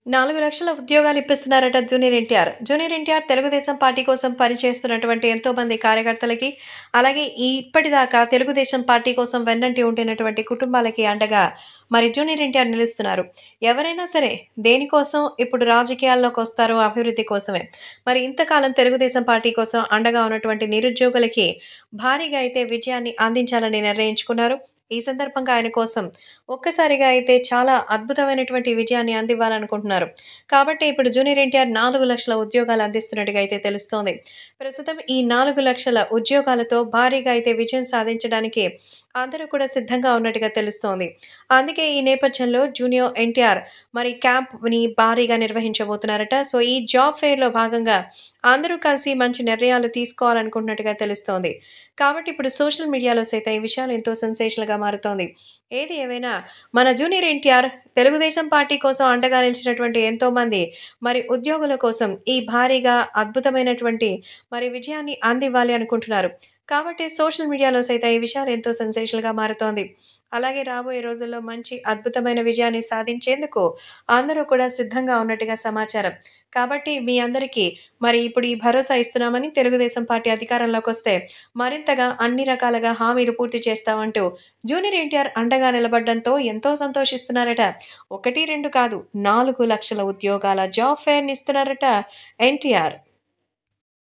4,00,000 ఉద్యోగాలు ఇప్పిస్తున్నారట junior NTR. Junior NTR Telugu Desam party కోసం పనిచేస్తున్నటువంటి ఎంతోమంది కార్యకర్తలకి, అలాగే ఇప్పటిదాకా తెలుగుదేశం పార్టీ కోసం వెన్నంటి ఉంటున్నటువంటి కుటుంబాలకి అండగా మరి జూనియర్ ఎన్టీఆర్ నిలుస్తున్నారు. ఎవరైనా సరే దేనికోసం ఇప్పుడు రాజకీయాల్లోకొస్తారో అభివృద్ధి కోసమే. మరి ఇంతకాలం తెలుగుదేశం పార్టీ కోసం అండగా ఉన్నటువంటి నిరుద్యోగులకి భారీగా అయితే విజయాన్ని అందించాలని నిర్ణయించుకున్నారు. ఈ సందర్భంగా ఆయన కోసం ఒక్కసారిగా అయితే చాలా అద్భుతమైనటువంటి విజయాన్ని అందివ్వాలనుకుంటున్నారు. కాబట్టి ఇప్పుడు జూనియర్ ఎన్టీఆర్ 4,00,000 ఉద్యోగాలు అందిస్తున్నట్టుగా అయితే తెలుస్తోంది. ప్రస్తుతం ఈ 4,00,000 ఉద్యోగాలతో భారీగా అయితే విజయం సాధించడానికి అందరూ కూడా సిద్ధంగా ఉన్నట్టుగా తెలుస్తోంది. అందుకే ఈ నేపథ్యంలో జూనియర్ ఎన్టీఆర్ మరి క్యాంప్‌ని భారీగా నిర్వహించబోతున్నారట. సో, ఈ జాబ్ ఫెయిర్‌లో భాగంగా అందరూ కలిసి మంచి నిర్ణయాలు తీసుకోవాలనుకుంటున్నట్టుగా తెలుస్తోంది. కాబట్టి ఇప్పుడు సోషల్ మీడియాలో సైతం ఈ విషయాలు ఎంతో సెన్సేషనల్‌గా మారుతోంది. ఏది ఏమైనా మన జూనియర్ ఎన్టీఆర్ తెలుగుదేశం పార్టీ కోసం అండగా నిలిచినటువంటి ఎంతోమంది మరి ఉద్యోగుల కోసం ఈ భారీగా అద్భుతమైనటువంటి మరి విజయాన్ని అందివ్వాలి అనుకుంటున్నారు. కాబట్టి సోషల్ మీడియాలో సైతం ఈ విషయాలు ఎంతో సెన్సేషనల్‌గా మారుతోంది. అలాగే రాబోయే రోజుల్లో మంచి అద్భుతమైన విజయాన్ని సాధించేందుకు అందరూ కూడా సిద్ధంగా ఉన్నట్టుగా సమాచారం. కాబట్టి మీ అందరికీ మరి ఇప్పుడు ఈ భరోసా ఇస్తున్నామని తెలుగుదేశం పార్టీ అధికారంలోకొస్తే మరింతగా అన్ని రకాలుగా హామీలు పూర్తి చేస్తామంటూ జూనియర్ ఎన్టీఆర్ అండగా నిలబడ్డంతో ఎంతో సంతోషిస్తున్నారట. 1, 2 కాదు 4,00,000 ఉద్యోగాల జాబ్ ఫెయిర్‌ని ఇస్తున్నారట ఎన్టీఆర్.